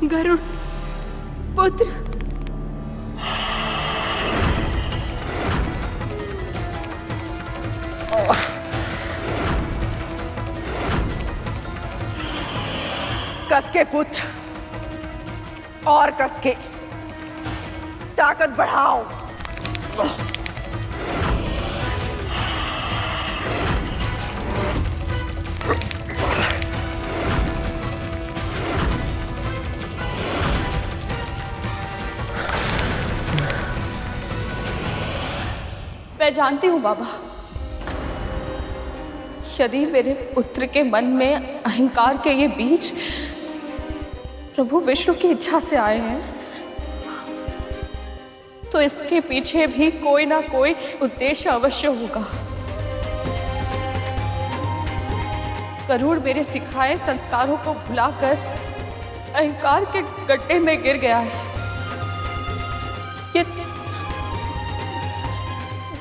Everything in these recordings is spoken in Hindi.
गरुड़ पुत्र। कसके पुत्र, और कसके ताकत बढ़ाओ। मैं जानती हूँ बाबा, यदि मेरे पुत्र के मन में अहंकार के ये बीज प्रभु विष्णु की इच्छा से आए हैं, तो इसके पीछे भी कोई ना कोई उद्देश्य अवश्य होगा। गरुड़ मेरे सिखाए संस्कारों को भुलाकर अहंकार के गड्ढे में गिर गया है।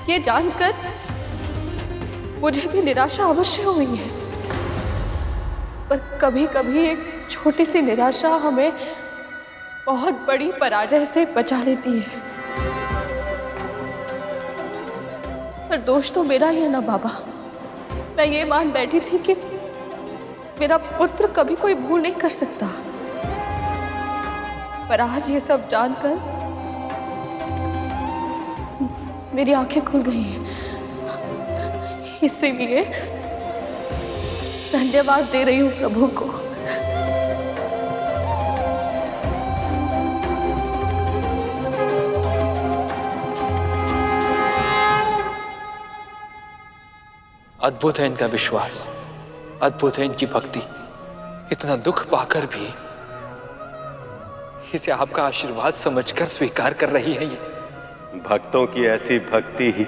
ये जानकर मुझे भी निराशा अवश्य हुई है, पर कभी कभी एक छोटी सी निराशा हमें बहुत बड़ी पराजय से बचा लेती है। पर दोष तो मेरा ही है ना बाबा। मैं ये मान बैठी थी कि मेरा पुत्र कभी कोई भूल नहीं कर सकता, पर आज ये सब जानकर मेरी आंखें खुल गई हैं। इसीलिए धन्यवाद दे रही हूँ प्रभु को। अद्भुत है इनका विश्वास, अद्भुत है इनकी भक्ति। इतना दुख पाकर भी इसे आपका आशीर्वाद समझकर स्वीकार कर रही है। ये भक्तों की ऐसी भक्ति ही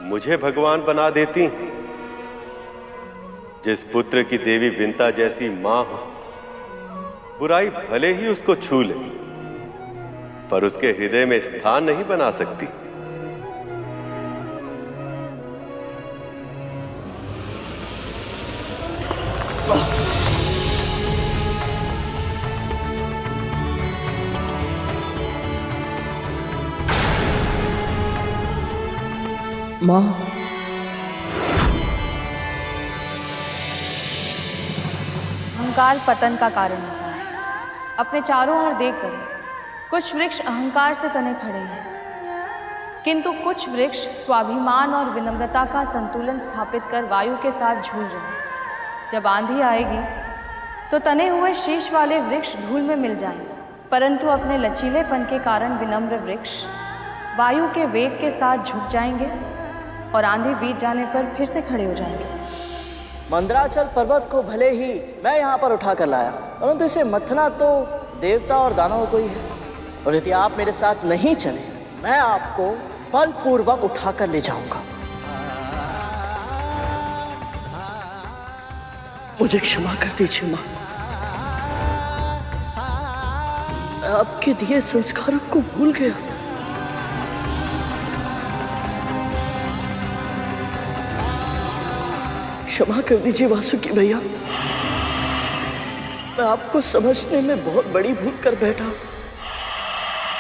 मुझे भगवान बना देती। जिस पुत्र की देवी विंता जैसी मां हो, बुराई भले ही उसको छू ले, पर उसके हृदय में स्थान नहीं बना सकती। मां, अहंकार पतन का कारण होता है। अपने चारों ओर देखकर कुछ वृक्ष अहंकार से तने खड़े हैं, किंतु कुछ वृक्ष स्वाभिमान और विनम्रता का संतुलन स्थापित कर वायु के साथ झूल रहे हैं। जब आंधी आएगी तो तने हुए शीश वाले वृक्ष धूल में मिल जाएंगे, परंतु अपने लचीलेपन के कारण विनम्र वृक्ष वायु के वेग के साथ झुक जाएंगे और आंधी बीत जाने पर फिर से खड़े हो जाएंगे। मंदराचल पर्वत को भले ही मैं यहाँ पर उठा कर लाया, परंतु इसे मथना तो देवता और दानवों को ही है। और यदि आप मेरे साथ नहीं चले, मैं आपको बलपूर्वक उठाकर ले जाऊंगा। मुझे क्षमा कर दीजिए मां, मैं आपके दिए संस्कारों को भूल गया। क्षमा कर दीजिए वासुकी भैया, मैं आपको समझने में बहुत बड़ी भूल कर बैठा।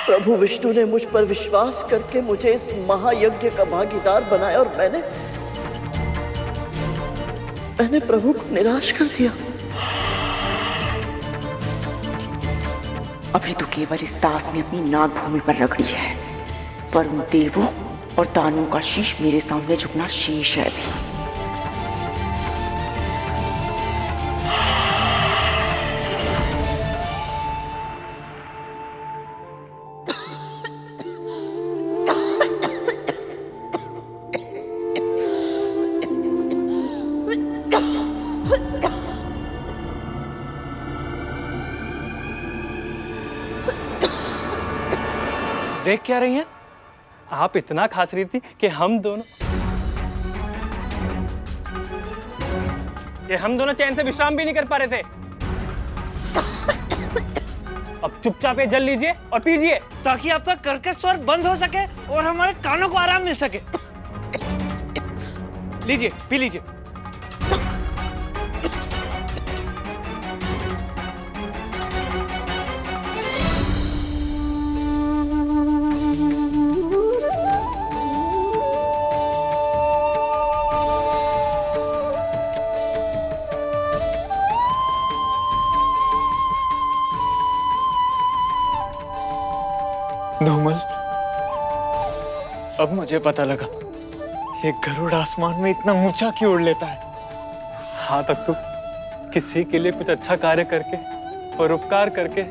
प्रभु विष्णु ने मुझ पर विश्वास करके मुझे इस महायज्ञ का भागीदार बनाया और मैंने प्रभु को निराश कर दिया। अभी तो केवल इस दास ने अपनी नाग भूमि पर रगड़ी है, पर उन देवों और दानवों का शीश मेरे सामने झुकना शेष है अभी। देख क्या रही हैं? आप इतना खास रही थी कि हम दोनों चैन से विश्राम भी नहीं कर पा रहे थे। अब चुपचाप ये जल लीजिए और पीजिए, ताकि आपका कर्कश स्वर बंद हो सके और हमारे कानों को आराम मिल सके। लीजिए, पी लीजिए। धूमल, अब मुझे पता लगा ये गरुड़ आसमान में इतना ऊंचा क्यों उड़ लेता है। हाँ तक तो किसी के लिए कुछ अच्छा कार्य करके और उपकार करके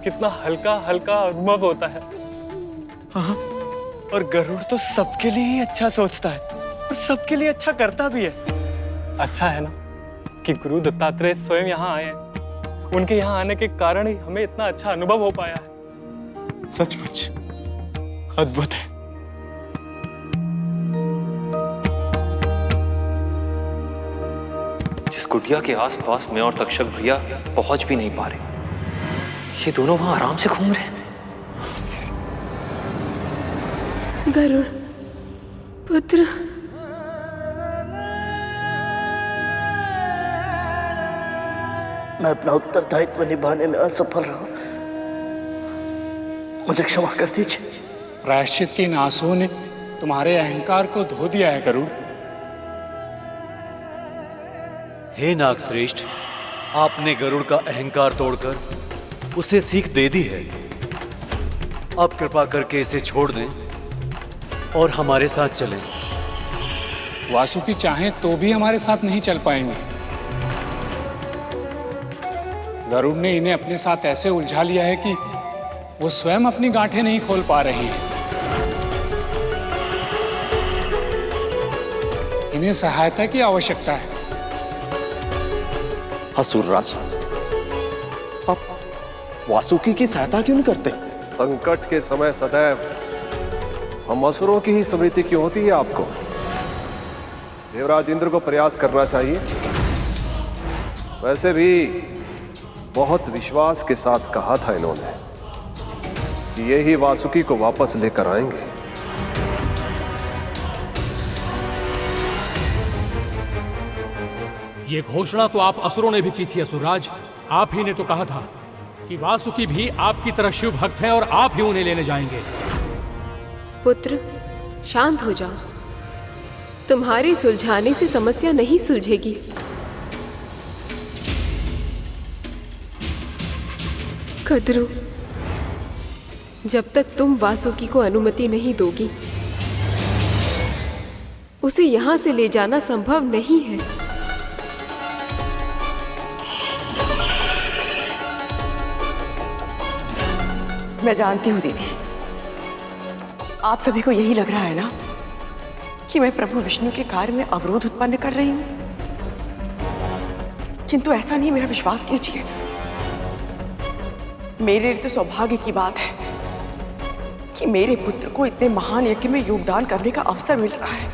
कितना हल्का हल्का अनुभव होता है। हाँ, और गरुड़ तो सबके लिए ही अच्छा सोचता है और सबके लिए अच्छा करता भी है। अच्छा है ना कि गुरु दत्तात्रेय स्वयं यहाँ आए हैं। उनके यहाँ आने के कारण ही हमें इतना अच्छा अनुभव हो पाया है। सचमुच अद्भुत है। जिस कुटिया के आसपास मैं और तक्षक भैया पहुंच भी नहीं पा रहे, ये दोनों वहां आराम से घूम रहे हैं। गरुड़ पुत्र, मैं अपना उत्तरदायित्व निभाने में असफल रहा, मुझे क्षमा कर दीजिए। प्रायश्चित के इन आंसुओं ने तुम्हारे अहंकार को धो दिया है गरुड़। हे नागश्रेष्ठ, आपने गरुड़ का अहंकार तोड़कर उसे सीख दे दी है। अब कृपा करके इसे छोड़ दें और हमारे साथ चलें। वासुकी चाहें तो भी हमारे साथ नहीं चल पाएंगे। गरुड़ ने इन्हें अपने साथ ऐसे उलझा लिया है कि वो स्वयं अपनी गांठें नहीं खोल पा रहे हैं। इन्हें सहायता की आवश्यकता है। असुरराज, आप वासुकी की सहायता क्यों नहीं करते? संकट के समय सदैव हम असुरों की ही स्मृति क्यों होती है आपको? देवराज इंद्र को प्रयास करना चाहिए। वैसे भी बहुत विश्वास के साथ कहा था इन्होंने कि ये ही वासुकी को वापस लेकर आएंगे। ये घोषणा तो आप असुरों ने भी की थी असुरराज। आप ही ने तो कहा था कि वासुकी भी आपकी तरह शिव भक्त हैं और आप ही उन्हें लेने जाएंगे। पुत्र शांत हो जाओ। तुम्हारे सुलझाने से समस्या नहीं सुलझेगी। कद्रू, जब तक तुम वासुकी को अनुमति नहीं दोगी, उसे यहां से ले जाना संभव नहीं है। मैं जानती हूँ दीदी, आप सभी को यही लग रहा है ना कि मैं प्रभु विष्णु के कार्य में अवरोध उत्पन्न कर रही हूँ, किंतु ऐसा नहीं, मेरा विश्वास कीजिए। मेरे लिए तो सौभाग्य की बात है कि मेरे पुत्र को इतने महान यज्ञ में योगदान करने का अवसर मिल रहा है।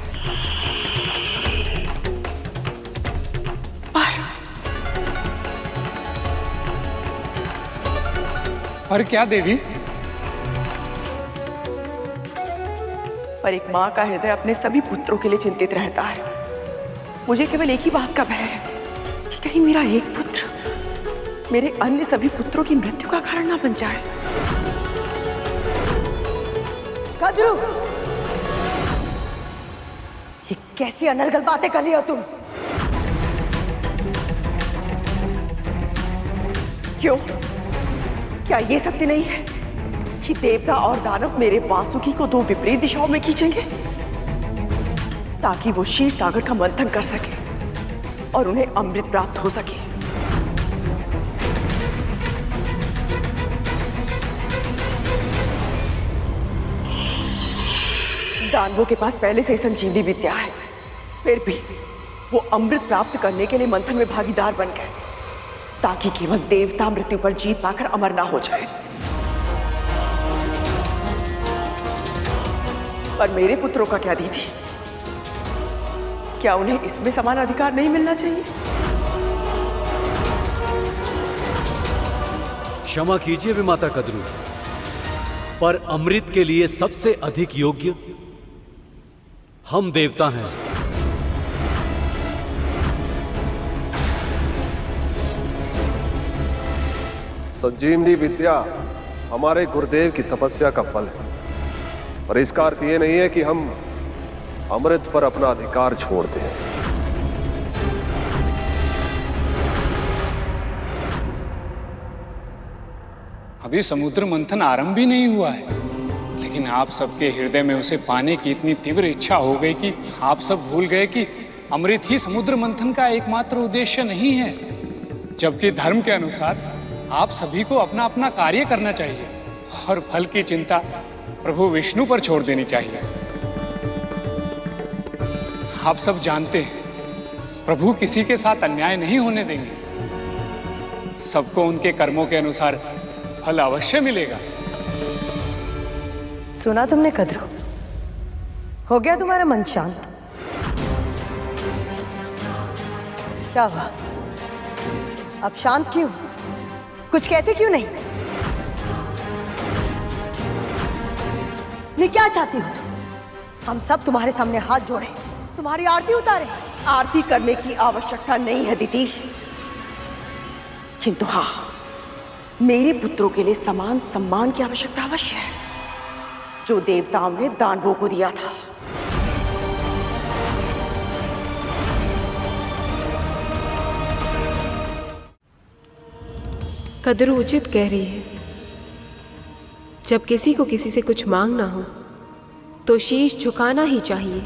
पर क्या देवी? पर एक माँ का हृदय अपने सभी पुत्रों के लिए चिंतित रहता है। मुझे केवल एक ही बात का भय है कि कहीं मेरा एक पुत्र मेरे अन्य सभी पुत्रों की मृत्यु का कारण ना बन जाए। कद्रू, ये कैसी अनर्गल बातें कर रही हो तुम? क्यों? क्या ये सत्य नहीं है कि देवता और दानव मेरे वासुकी को दो विपरीत दिशाओं में खींचेंगे ताकि वो क्षीर सागर का मंथन कर सके और उन्हें अमृत प्राप्त हो सके? दानवों के पास पहले से ही संजीवनी विद्या है, फिर भी वो अमृत प्राप्त करने के लिए मंथन में भागीदार बन गए ताकि केवल देवता मृत्यु पर जीत पाकर अमर ना हो जाए। पर मेरे पुत्रों का क्या दीदी? क्या उन्हें इसमें समान अधिकार नहीं मिलना चाहिए? क्षमा कीजिए विमाता कद्रू, पर अमृत के लिए सबसे अधिक योग्य हम देवता हैं। संजीवनी विद्या हमारे गुरुदेव की तपस्या का फल है, और इसका अर्थ ये नहीं है कि हम अमृत पर अपना अधिकार छोड़ दें। अभी समुद्र मंथन आरंभ भी नहीं हुआ है। लेकिन आप सबके हृदय में उसे पाने की इतनी तीव्र इच्छा हो गई कि आप सब भूल गए कि अमृत ही समुद्र मंथन का एकमात्र उद्देश्य नहीं है, जबकि धर्म के अनुसार आप सभी को अपना अपना कार्य करना चाहिए और फल की चिंता प्रभु विष्णु पर छोड़ देनी चाहिए। आप सब जानते हैं प्रभु किसी के साथ अन्याय नहीं होने देंगे, सबको उनके कर्मों के अनुसार फल अवश्य मिलेगा। सुना तुमने कद्रू? हो गया तुम्हारा मन शांत? क्या हुआ? अब शांत क्यों? कुछ कहते क्यों नहीं? नहीं, क्या चाहती हो तुम? हम सब तुम्हारे सामने हाथ जोड़े, तुम्हारी आरती उतारे। आरती करने की आवश्यकता नहीं है दीदी, किंतु हाँ, मेरे पुत्रों के लिए समान सम्मान की आवश्यकता अवश्य है, जो देवताओं ने दानवों को दिया था। कद्रू उचित कह रही है। जब किसी को किसी से कुछ मांगना हो तो शीश झुकाना ही चाहिए।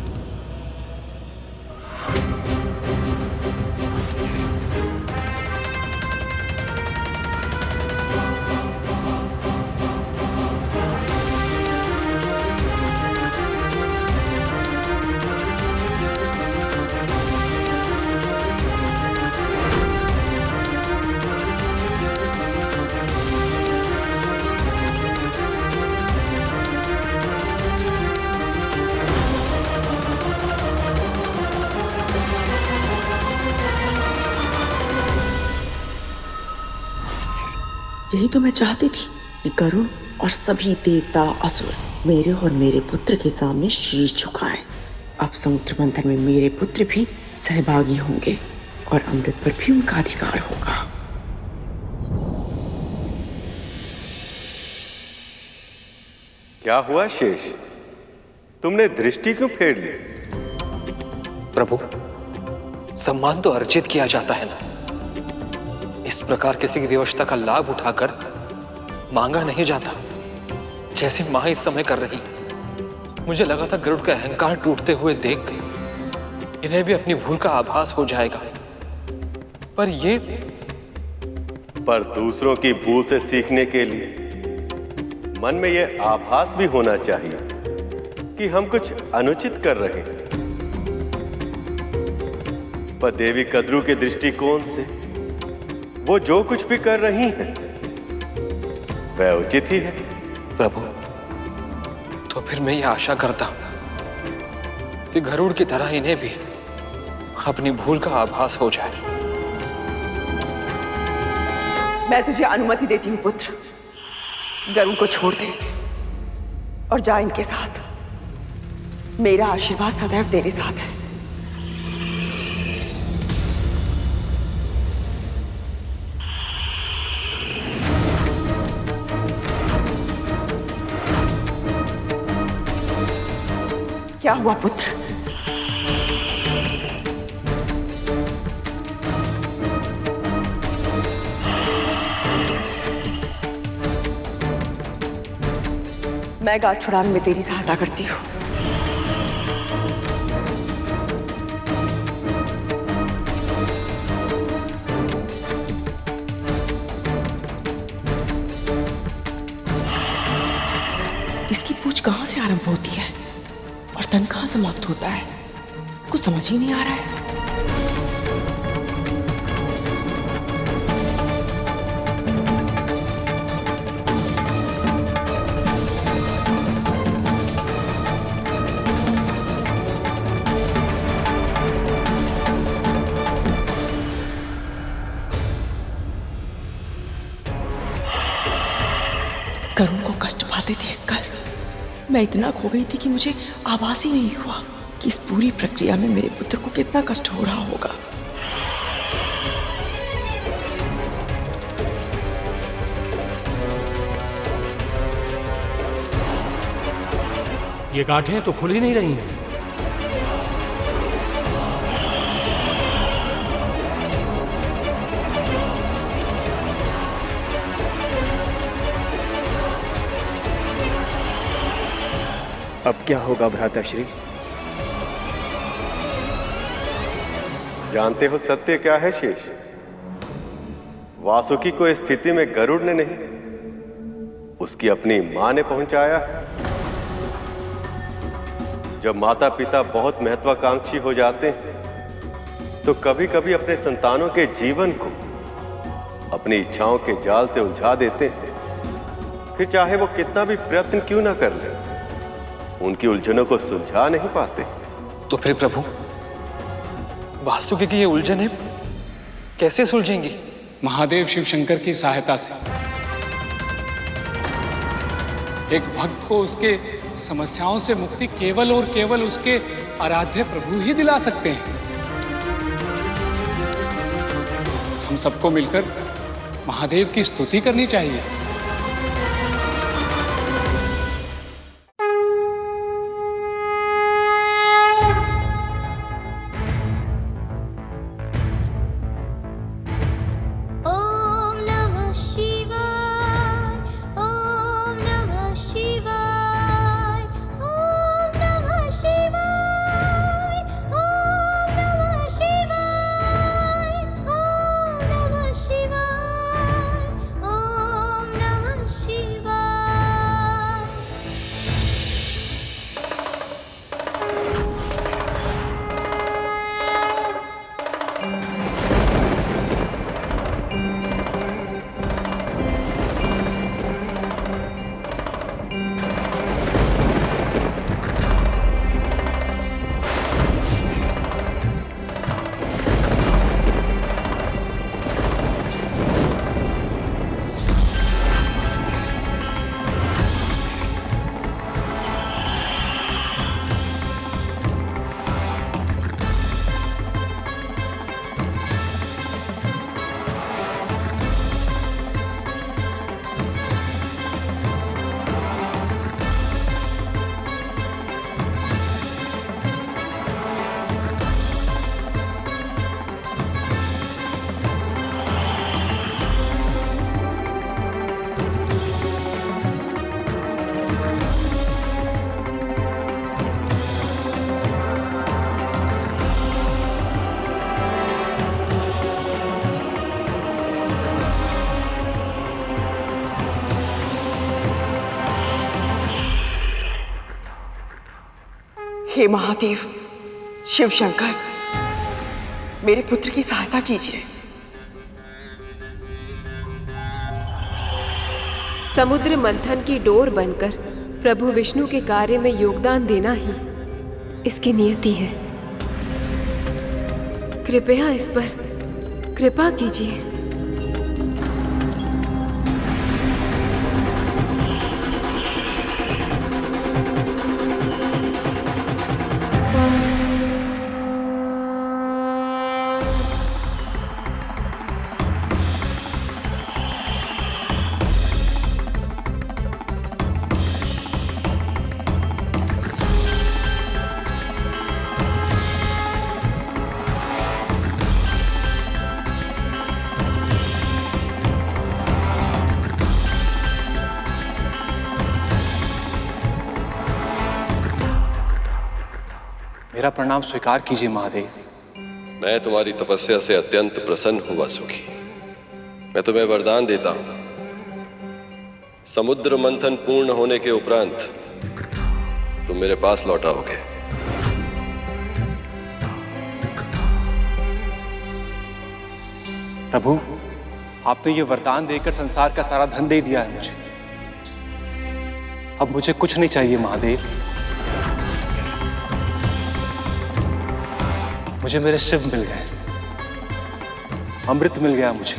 यही तो मैं चाहती थी कि गरुड़ और सभी देवता असुर मेरे और मेरे पुत्र के सामने शीश झुकाएं। अब समुद्र मंथन में मेरे पुत्र भी सहभागी होंगे और अमृत पर भी उनका अधिकार होगा। क्या हुआ शेष? तुमने दृष्टि क्यों फेर ली? प्रभु, सम्मान तो अर्जित किया जाता है ना, इस प्रकार किसी की विवशता का लाभ उठाकर मांगा नहीं जाता, जैसे मां इस समय कर रही। मुझे लगा था गरुड़ का अहंकार टूटते हुए देख इन्हें भी अपनी भूल का आभास हो जाएगा, पर दूसरों की भूल से सीखने के लिए मन में यह आभास भी होना चाहिए कि हम कुछ अनुचित कर रहे हैं। पर देवी कद्रू के दृष्टिकोण से वो जो कुछ भी कर रही हैं वह उचित ही है। प्रभु, तो फिर मैं ये आशा करता हूं कि गरुड़ की तरह इन्हें भी अपनी भूल का आभास हो जाए। मैं तुझे अनुमति देती हूँ पुत्र, गरुड़ को छोड़ दे और जा इनके साथ। मेरा आशीर्वाद सदैव तेरे साथ है। क्या हुआ पुत्र? मैं गांठ छुड़ाने में तेरी सहायता करती हूँ। इसकी पूछ कहाँ से आरंभ होती है और तन कहाँ समाप्त होता है, कुछ समझ ही नहीं आ रहा है। करुण को कष्ट पाते देखकर मैं इतना खो गई थी कि मुझे आभास ही नहीं हुआ कि इस पूरी प्रक्रिया में मेरे पुत्र को कितना कष्ट हो रहा होगा। ये गांठें तो खुल ही नहीं रही हैं। अब क्या होगा भ्राताश्री? जानते हो सत्य क्या है शेष? वासुकी को इस स्थिति में गरुड़ ने नहीं, उसकी अपनी मां ने पहुंचाया। जब माता पिता बहुत महत्वाकांक्षी हो जाते हैं तो कभी कभी अपने संतानों के जीवन को अपनी इच्छाओं के जाल से उलझा देते हैं। फिर चाहे वो कितना भी प्रयत्न क्यों ना कर ले, उनकी उलझनों को सुलझा नहीं पाते। तो फिर प्रभु, वासुकी की ये उलझनें कैसे सुलझेंगी? महादेव शिव शंकर की सहायता से। एक भक्त को उसके समस्याओं से मुक्ति केवल और केवल उसके आराध्य प्रभु ही दिला सकते हैं। हम सबको मिलकर महादेव की स्तुति करनी चाहिए। हे महादेव शिव शंकर, मेरे पुत्र की सहायता कीजिए। समुद्र मंथन की डोर बनकर प्रभु विष्णु के कार्य में योगदान देना ही इसकी नियति है। कृपया इस पर कृपा कीजिए। मेरा प्रणाम स्वीकार कीजिए महादेव। मैं तुम्हारी तपस्या से अत्यंत प्रसन्न हूं वासुकी। मैं तुम्हें वरदान देता हूं, समुद्र मंथन पूर्ण होने के उपरांत तुम मेरे पास लौट आओगे। प्रभु, आपने ये वरदान देकर संसार का सारा धन दे दिया है मुझे। अब मुझे कुछ नहीं चाहिए महादेव। मुझे मेरे शिव मिल गए, अमृत मिल गया मुझे।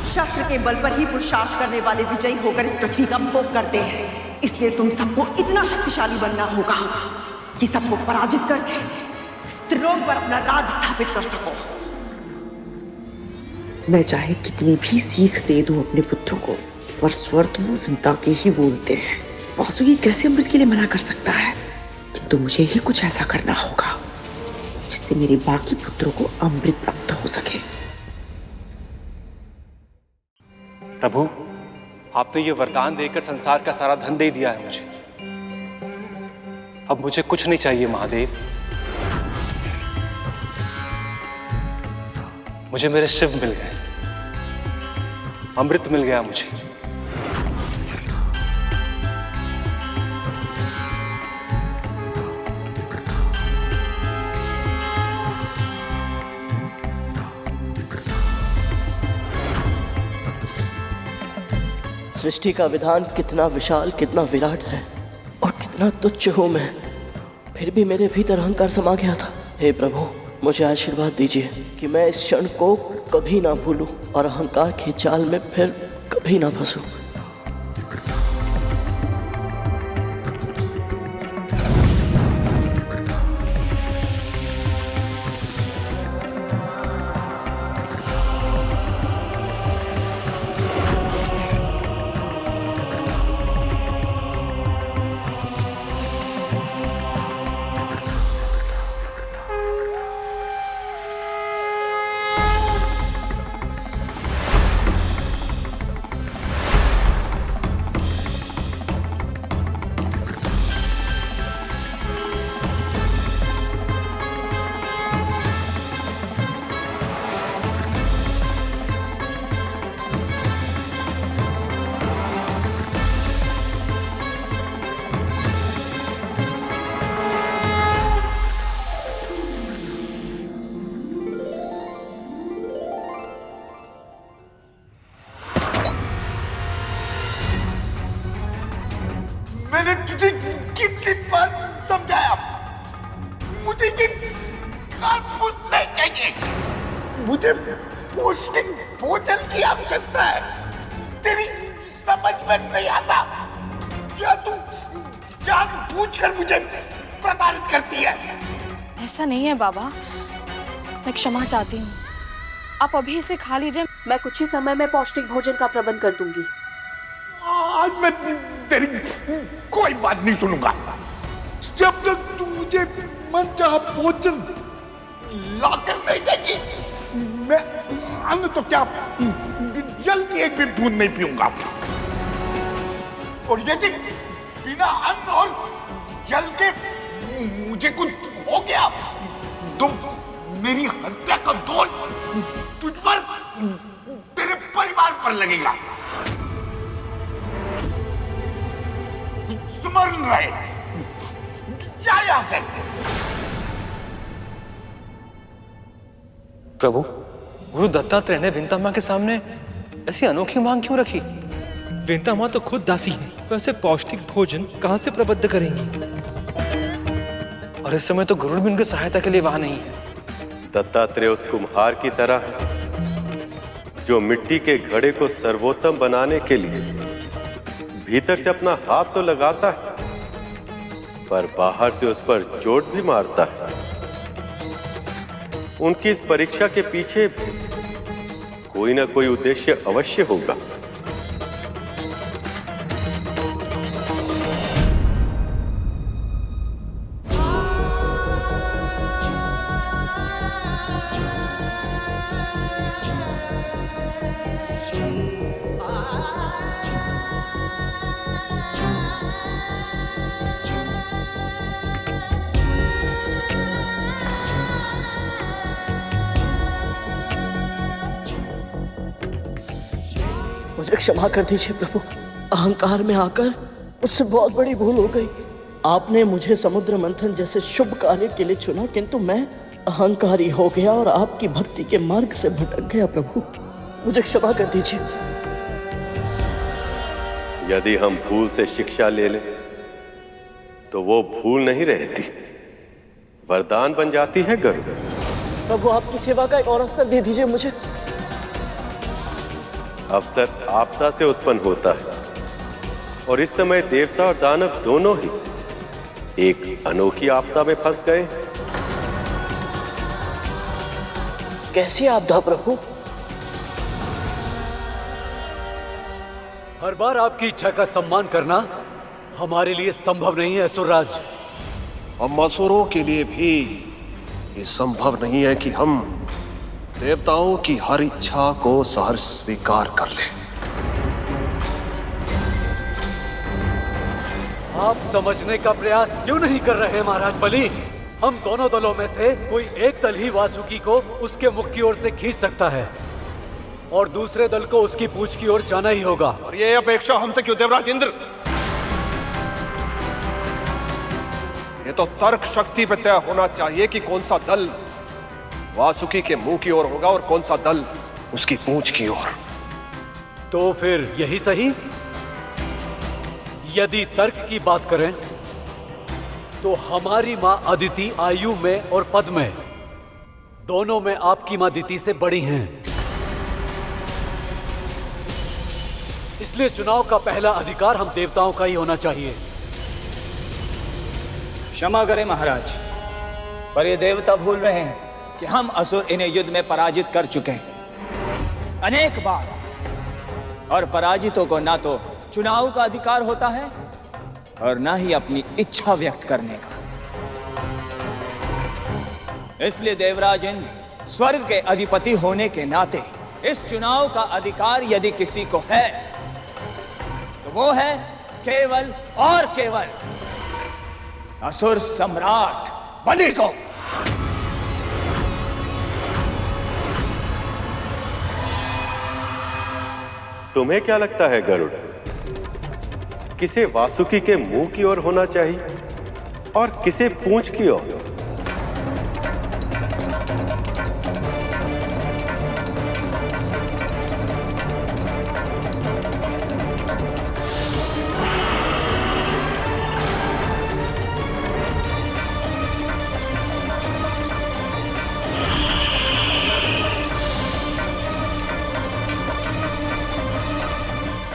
शस्त्र के बल पर ही पुरुषार्थ करने वाले विजयी होकर इस पृथ्वी का भोग करते हैं। इसलिए तुम सबको इतना शक्तिशाली बनना होगा कि सबको पराजित करके स्त्रोण पर अपना राज स्थापित कर सको। मैं चाहे कितनी भी सीख दे दूं अपने पुत्रों को, पर स्वर तो वो विंता के ही बोलते हैं। वासुकी कैसे अमृत के लिए मना कर सकता है? किंतु मुझे ही कुछ ऐसा करना होगा जिससे मेरे बाकी पुत्रों को अमृत प्राप्त हो सके। प्रभु, आपने ये वरदान देकर संसार का सारा धन दे दिया है मुझे। अब मुझे कुछ नहीं चाहिए महादेव। मुझे मेरे शिव मिल गए, अमृत मिल गया मुझे। सृष्टि का विधान कितना विशाल, कितना विराट है और कितना तुच्छ हूं मैं, फिर भी मेरे भीतर अहंकार समा गया था। हे प्रभु, मुझे आशीर्वाद दीजिए कि मैं इस क्षण को कभी ना भूलूं और अहंकार के जाल में फिर कभी ना फंसूं। मैंने तुझे कितनी बार समझाया, मुझे ये घास-फूस नहीं चाहिए, मुझे पौष्टिक भोजन की आवश्यकता है। तेरी समझ में नहीं आता, क्या तू जानबूझकर मुझे प्रताड़ित करती है? ऐसा नहीं है बाबा, मैं क्षमा चाहती हूँ। आप अभी इसे खा लीजिए, मैं कुछ ही समय में पौष्टिक भोजन का प्रबंध कर दूंगी। आज मैं तेरी कोई बात नहीं सुनूंगा। जब तक तू मुझे मनचाहा भोजन लाकर नहीं देगी, मैं अन्न तो क्या जल की एक भी बूंद नहीं पीऊंगा। और यदि बिना अन्न और जल के मुझे कुछ हो गया तो मेरी हत्या का दोष तुझ पर, तेरे परिवार पर लगेगा। स्मरण रहे, जा यहां से। प्रभु, गुरु दत्तात्रेय ने विंता मां के सामने ऐसी अनोखी मांग क्यों रखी? विंता मां तो खुद दासी है, वैसे पौष्टिक भोजन कहां से प्रबद्ध करेंगी? और इस समय तो गरुड़ भी उनकी सहायता के लिए वहां नहीं है। दत्तात्रेय उस कुम्हार की तरह जो मिट्टी के घड़े को सर्वोत्तम बनाने के लिए भीतर से अपना हाथ तो लगाता है, पर बाहर से उस पर चोट भी मारता है। उनकी इस परीक्षा के पीछे कोई ना कोई उद्देश्य अवश्य होगा। मुझे क्षमा कर दीजिए प्रभु, अहंकार में आकर मुझसे बहुत बड़ी भूल हो गई। आपने मुझे समुद्र मंथन जैसे शुभ कार्य के लिए चुना, किंतु मैं अहंकारी हो गया और आपकी भक्ति के मार्ग से भटक गया। प्रभु, मुझे क्षमा कर दीजिए। यदि हम भूल से शिक्षा ले लें तो वो भूल नहीं रहती, वरदान बन जाती है गरुड़। प्रभु, आपकी सेवा का एक और अवसर दे दीजिए मुझे। अवसर आपदा से उत्पन्न होता है और इस समय देवता और दानव दोनों ही एक अनोखी आपदा में फंस गए। कैसी आपदा प्रभु? हर बार आपकी इच्छा का सम्मान करना हमारे लिए संभव नहीं है असुरराज। हम असुरों के लिए भी ये संभव नहीं है कि हम देवताओं की हर इच्छा को सहर्ष स्वीकार कर लें। आप समझने का प्रयास क्यों नहीं कर रहे महाराज बलि? हम दोनों दलों में से कोई एक दल ही वासुकी को उसके मुख की ओर से खींच सकता है और दूसरे दल को उसकी पूंछ की ओर जाना ही होगा। और ये अपेक्षा हमसे क्यों देवराज इंद्र? ये तो तर्क शक्ति पे तय होना चाहिए कि कौन सा दल वासुकी के मुंह की ओर होगा और कौन सा दल उसकी पूंछ की ओर। तो फिर यही सही? यदि तर्क की बात करें तो हमारी मां अदिति आयु में और पद में दोनों में आपकी मां दिति से बड़ी हैं। इसलिए चुनाव का पहला अधिकार हम देवताओं का ही होना चाहिए। क्षमा करें महाराज, पर ये देवता भूल रहे हैं कि हम असुर इन्हें युद्ध में पराजित कर चुके हैं अनेक बार, और पराजितों को ना तो चुनाव का अधिकार होता है और ना ही अपनी इच्छा व्यक्त करने का। इसलिए देवराज इंद्र स्वर्ग के अधिपति होने के नाते इस चुनाव का अधिकार यदि किसी को है तो वो है केवल और केवल असुर सम्राट बलि को। तुम्हें क्या लगता है गरुड़, किसे वासुकी के मुंह की ओर होना चाहिए और किसे पूंछ की ओर?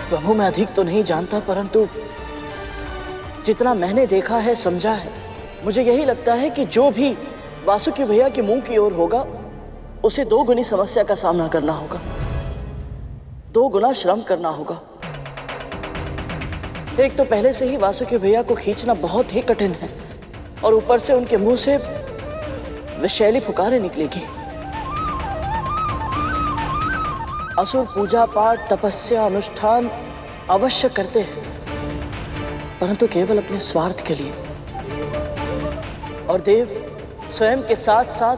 प्रभु, मैं अधिक तो नहीं जानता, परंतु जितना मैंने देखा है, समझा है, मुझे यही लगता है कि जो भी वासुकी भैया के मुंह की ओर होगा उसे 2 गुनी समस्या का सामना करना होगा, 2 गुना श्रम करना होगा। एक तो पहले से ही वासुकी भैया को खींचना बहुत ही कठिन है और ऊपर से उनके मुंह से विषैली पुकारें निकलेगी। असुर पूजा पाठ तपस्या अनुष्ठान अवश्य करते हैं, परंतु केवल अपने स्वार्थ के लिए, और देव स्वयं के साथ साथ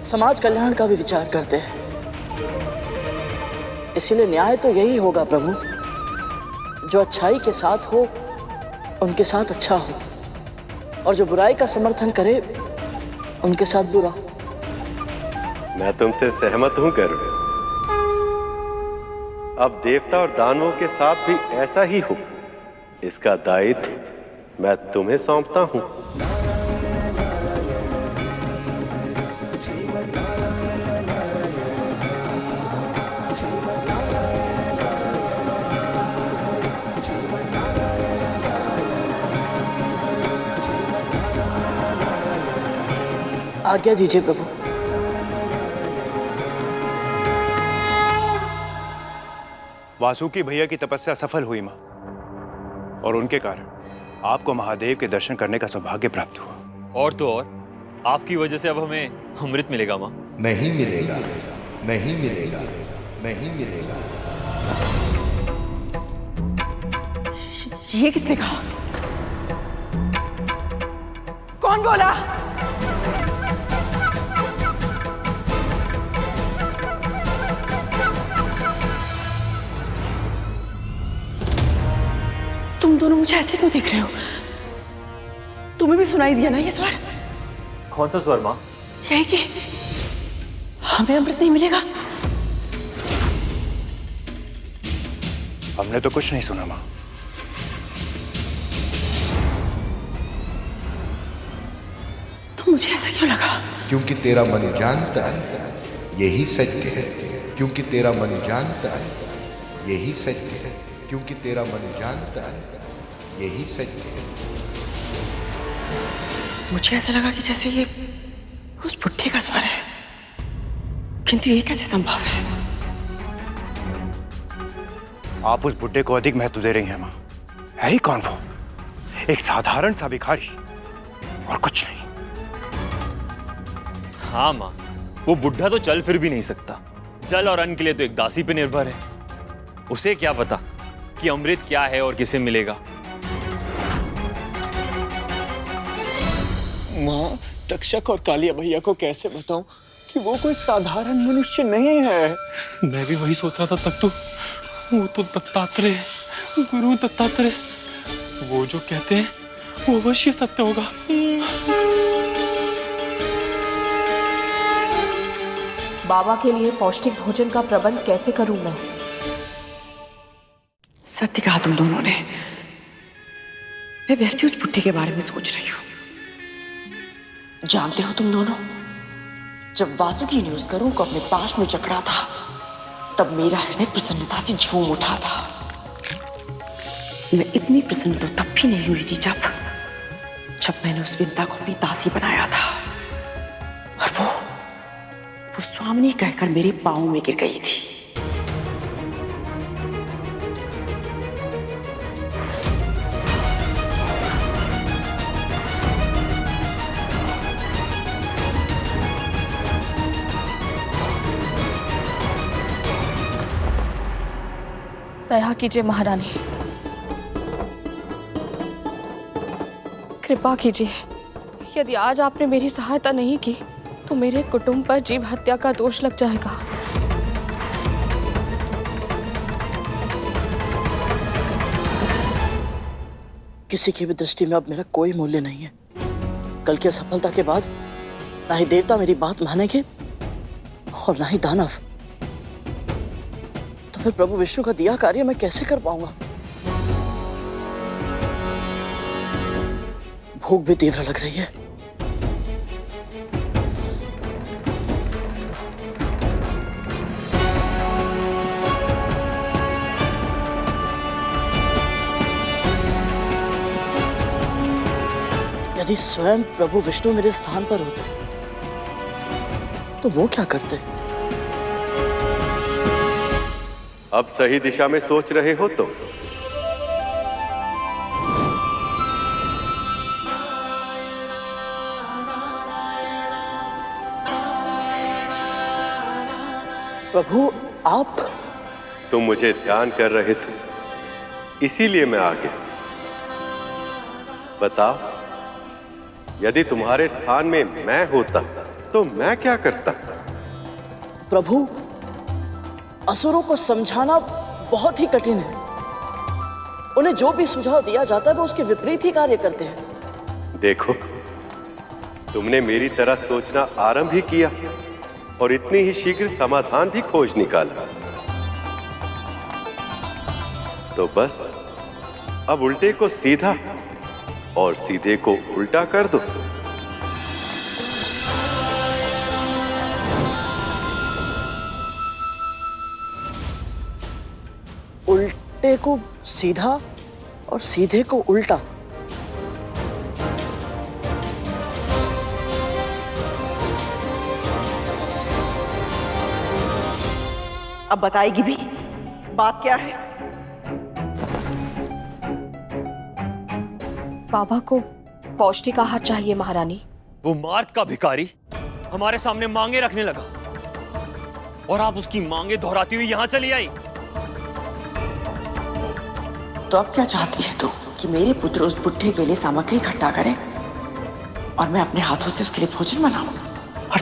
समाज कल्याण का भी विचार करते हैं। इसीलिए न्याय तो यही होगा प्रभु, जो अच्छाई के साथ हो उनके साथ अच्छा हो, और जो बुराई का समर्थन करे उनके साथ बुरा। मैं तुमसे सहमत हूं गरुड़। अब देवता और दानवों के साथ भी ऐसा ही हो, इसका दायित्व मैं तुम्हें सौंपता हूं। आज्ञा दीजिए प्रभु। वासुकी भैया की तपस्या सफल हुई मां, और उनके कारण आपको महादेव के दर्शन करने का सौभाग्य प्राप्त हुआ। और तो और आपकी वजह से अब हमें अमृत मिलेगा मां। नहीं मिलेगा, नहीं मिलेगा, नहीं मिलेगा। ये किसने कहा? कौन बोला? तुम दोनों मुझे ऐसे क्यों देख रहे हो? तुम्हें भी सुनाई दिया ना ये स्वर? कौन सा स्वर मां? यही कि हमें अमृत नहीं मिलेगा। हमने तो कुछ नहीं सुना मां। तो मुझे ऐसा क्यों लगा? क्योंकि तेरा मन जानता है यही सत्य है, क्योंकि तेरा मन जानता है यही सत्य है, क्योंकि तेरा मन जानता है यही सत्य है। मुझे ऐसा लगा कि जैसे ये उस बुढ़े का स्वर है, किंतु ये कैसे संभव है? आप उस बुड्ढे को अधिक महत्व दे रही हैं मां। है ही कौन वो? एक साधारण सा भिखारी और कुछ नहीं। हाँ मां, वो बुढ़ा तो चल फिर भी नहीं सकता। जल और अन्न के लिए तो एक दासी पे निर्भर है। उसे क्या पता कि अमृत क्या है और किसे मिलेगा। माँ, तक्षक और कालिया भैया को कैसे बताऊं कि वो कोई साधारण मनुष्य नहीं है। मैं भी वही सोच रहा था तक तो। वो तो दत्तात्रेय, गुरु दत्तात्रेय, वो जो कहते हैं वो अवश्य सत्य होगा। बाबा के लिए पौष्टिक भोजन का प्रबंध कैसे करूं मैं? सत्य कहा तुम दोनों ने। मैं व्यर्थ उस बुढ़ी के बारे में सोच रही हूँ। जानते हो तुम दोनों, जब वासुकी ने उस गरुड़ को अपने पास में जकड़ा था, तब मेरा हृदय प्रसन्नता से झूम उठा था। मैं इतनी प्रसन्न तो तब भी नहीं हुई थी जब मैंने उस विंता को अपनी दासी बनाया था, और वो स्वामिनी कहकर मेरे पांवों में गिर गई थी। दया कीजिए महारानी, कृपा कीजिए। यदि आज आपने मेरी सहायता नहीं की तो मेरे कुटुंब पर जीव हत्या का दोष लग जाएगा। किसी की भी दृष्टि में अब मेरा कोई मूल्य नहीं है। कल की असफलता के बाद ना ही देवता मेरी बात मानेंगे और ना ही दानव। तो फिर प्रभु विष्णु का दिया कार्य मैं कैसे कर पाऊंगा? भूख भी तीव्र लग रही है। यदि स्वयं प्रभु विष्णु मेरे स्थान पर होते तो वो क्या करते? अब सही दिशा में सोच रहे हो तो प्रभु आप? तुम मुझे ध्यान कर रहे थे, इसीलिए मैं आ गया। बताओ, यदि तुम्हारे स्थान में मैं होता तो मैं क्या करता? प्रभु, असुरों को समझाना बहुत ही कठिन है। उन्हें जो भी सुझाव दिया जाता है वो उसके विपरीत ही कार्य करते हैं। देखो, तुमने मेरी तरह सोचना आरंभ ही किया और इतनी ही शीघ्र समाधान भी खोज निकाला। तो बस अब उल्टे को सीधा और सीधे को उल्टा कर दो। उल्टे को सीधा और सीधे को उल्टा। अब बताएगी भी बात क्या है? बाबा को पौष्टिक आहार चाहिए महारानी। वो मार्ग का भिखारी हमारे सामने मांगे रखने लगा और आप उसकी मांगे दोहराती हुई यहां चली आई। तो अब क्या चाहती है तू कि मेरे पुत्र उस बुढ़े के लिए सामग्री इकट्ठा करे और मैं अपने हाथों से उसके लिए भोजन बनाऊं? और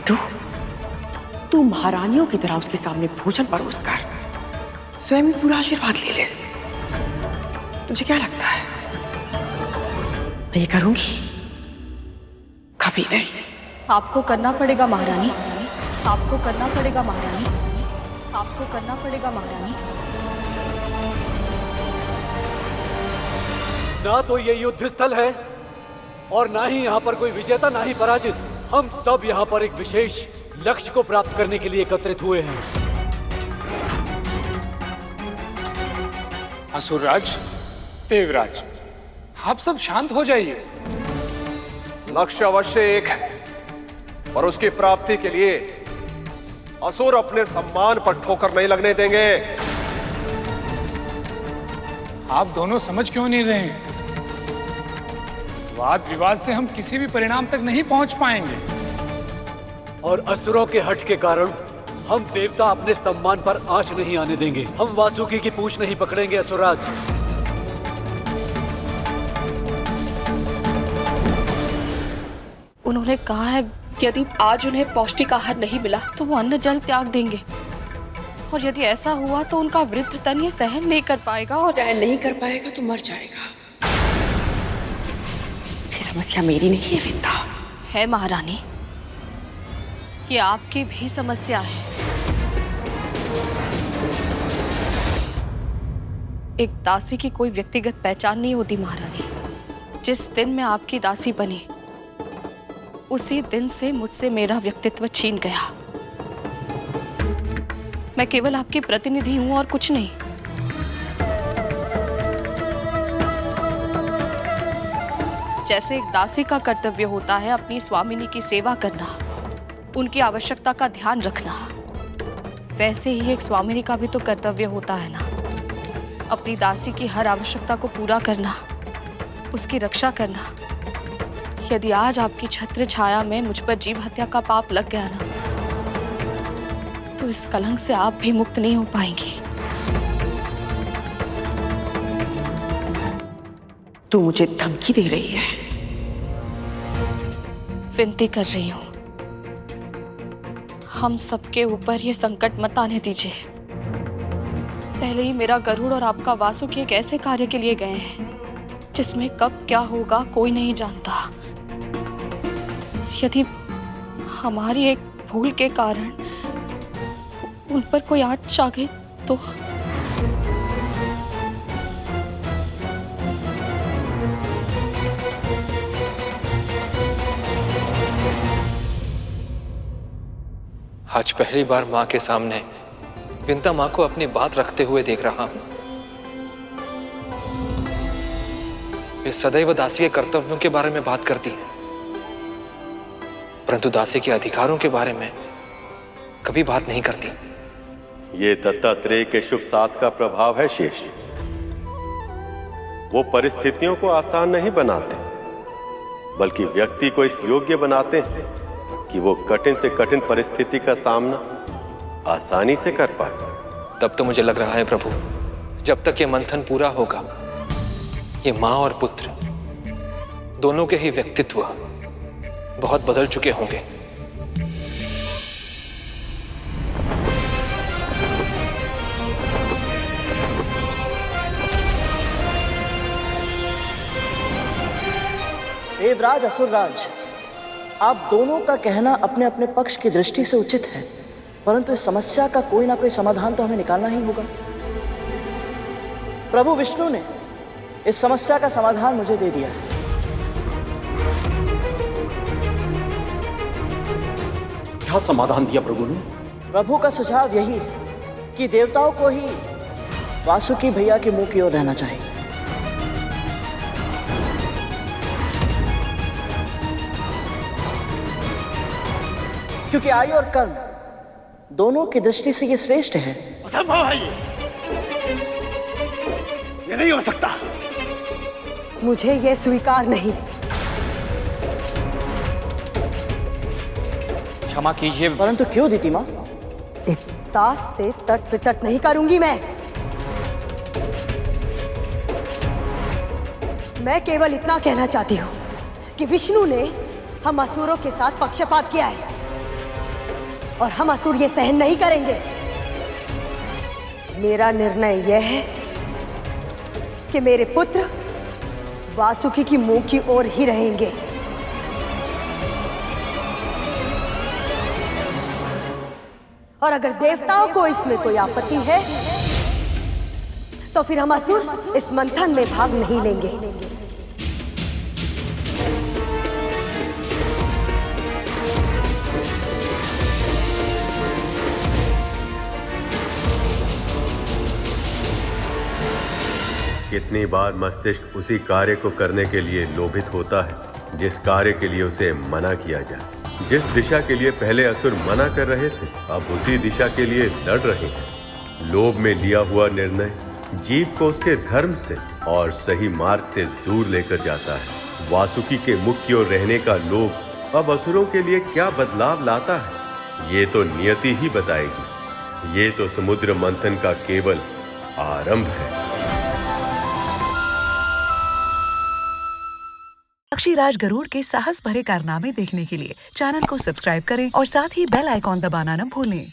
तू महारानियों की तरह उसके सामने भोजन परोस कर स्वयं ही पूरा आशीर्वाद ले ले। तुझे क्या लगता है मैं ये करूंगी? कभी नहीं। आपको करना पड़ेगा महारानी, आपको करना पड़ेगा महारानी, आपको करना पड़ेगा महारानी। ना तो ये युद्ध स्थल है और ना ही यहाँ पर कोई विजेता, ना ही पराजित। हम सब यहाँ पर एक विशेष लक्ष्य को प्राप्त करने के लिए एकत्रित हुए हैं। असुरराज, देवराज, आप सब शांत हो जाइए। लक्ष्य अवश्य एक है, पर उसकी प्राप्ति के लिए असुर अपने सम्मान पर ठोकर नहीं लगने देंगे। आप दोनों समझ क्यों नहीं रहे? वाद विवाद से हम किसी भी परिणाम तक नहीं पहुंच पाएंगे। और असुरों के हट के कारण हम देवता अपने सम्मान पर आंच नहीं आने देंगे। हम वासुकी की पूंछ नहीं पकड़ेंगे असुरराज। उन्होंने कहा है यदि आज उन्हें पौष्टिक आहार नहीं मिला तो वो अन्न जल त्याग देंगे, और यदि ऐसा हुआ तो उनका वृद्ध तन ये सहन नहीं कर पाएगा, और सहन नहीं कर पाएगा तो मर जाएगा। ये समस्या मेरी नहीं है विंदा। है महारानी, ये आपकी भी समस्या है। एक दासी की कोई व्यक्तिगत पहचान नहीं होती महारानी। जिस दिन मैं आपकी दासी बनी उसी दिन से मुझसे मेरा व्यक्तित्व छीन गया। मैं केवल आपकी प्रतिनिधि हूं और कुछ नहीं। जैसे एक दासी का कर्तव्य होता है अपनी स्वामिनी की सेवा करना, उनकी आवश्यकता का ध्यान रखना, वैसे ही एक स्वामिनी का भी तो कर्तव्य होता है ना, अपनी दासी की हर आवश्यकता को पूरा करना, उसकी रक्षा करना। यदि आज आपकी छत्र छाया में मुझ पर जीव हत्या का पाप लग गया ना, तो इस कलंक से आप भी मुक्त नहीं हो पाएंगी। तू मुझे धमकी दे रही है? विनती कर रही हूं, हम सबके ऊपर ये संकट मत आने दीजिए। पहले ही मेरा गरुड़ और आपका वासुकी एक ऐसे कार्य के लिए गए हैं जिसमें कब क्या होगा कोई नहीं जानता। यदि हमारी एक भूल के कारण उन पर कोई आँच आ गई तो आज पहली बार मां के सामने विंता मां को अपनी बात रखते हुए देख रहा हूं। वे सदैव दासी के कर्तव्यों के बारे में बात करती हैं, परंतु दासी के अधिकारों के बारे में कभी बात नहीं करती। ये दत्तात्रेय के शुभ साथ का प्रभाव है शेष। वो परिस्थितियों को आसान नहीं बनाते, बल्कि व्यक्ति को इस योग्य बनाते हैं कि वो कठिन से कठिन परिस्थिति का सामना आसानी से कर पाए। तब तो मुझे लग रहा है प्रभु, जब तक ये मंथन पूरा होगा, ये मां और पुत्र दोनों के ही व्यक्तित्व बहुत बदल चुके होंगे। देवराज असुरराज, आप दोनों का कहना अपने अपने पक्ष की दृष्टि से उचित है, परंतु इस समस्या का कोई ना कोई समाधान तो हमें निकालना ही होगा। प्रभु विष्णु ने इस समस्या का समाधान मुझे दे दिया है। क्या समाधान दिया प्रभु ने? प्रभु का सुझाव यही है कि देवताओं को ही वासुकी भैया के मुंह की ओर रहना चाहिए। क्योंकि आयु और कर्म दोनों की दृष्टि से ये श्रेष्ठ है। असंभव है ये नहीं हो सकता। मुझे ये स्वीकार नहीं। क्षमा कीजिए, परंतु क्यों दीदी माँ? एक दास से तट पितट नहीं करूंगी मैं केवल इतना कहना चाहती हूँ कि विष्णु ने हम असुरों के साथ पक्षपात किया है और हम असुर ये सहन नहीं करेंगे। मेरा निर्णय यह है कि मेरे पुत्र वासुकी की मुंह की ओर ही रहेंगे। और अगर देवताओं को इसमें कोई आपत्ति है तो फिर हम असुर इस मंथन में भाग नहीं लेंगे। कितनी बार मस्तिष्क उसी कार्य को करने के लिए लोभित होता है जिस कार्य के लिए उसे मना किया जाए। जिस दिशा के लिए पहले असुर मना कर रहे थे, अब उसी दिशा के लिए लड़ रहे हैं। लोभ में लिया हुआ निर्णय जीव को उसके धर्म से और सही मार्ग से दूर लेकर जाता है। वासुकी के मुख की ओर रहने का लोभ अब असुरों के लिए क्या बदलाव लाता है, ये तो नियति ही बताएगी। ये तो समुद्र मंथन का केवल आरंभ है। पक्षीराज गरुड़ के साहस भरे कारनामे देखने के लिए चैनल को सब्सक्राइब करें और साथ ही बेल आइकॉन दबाना न भूलें।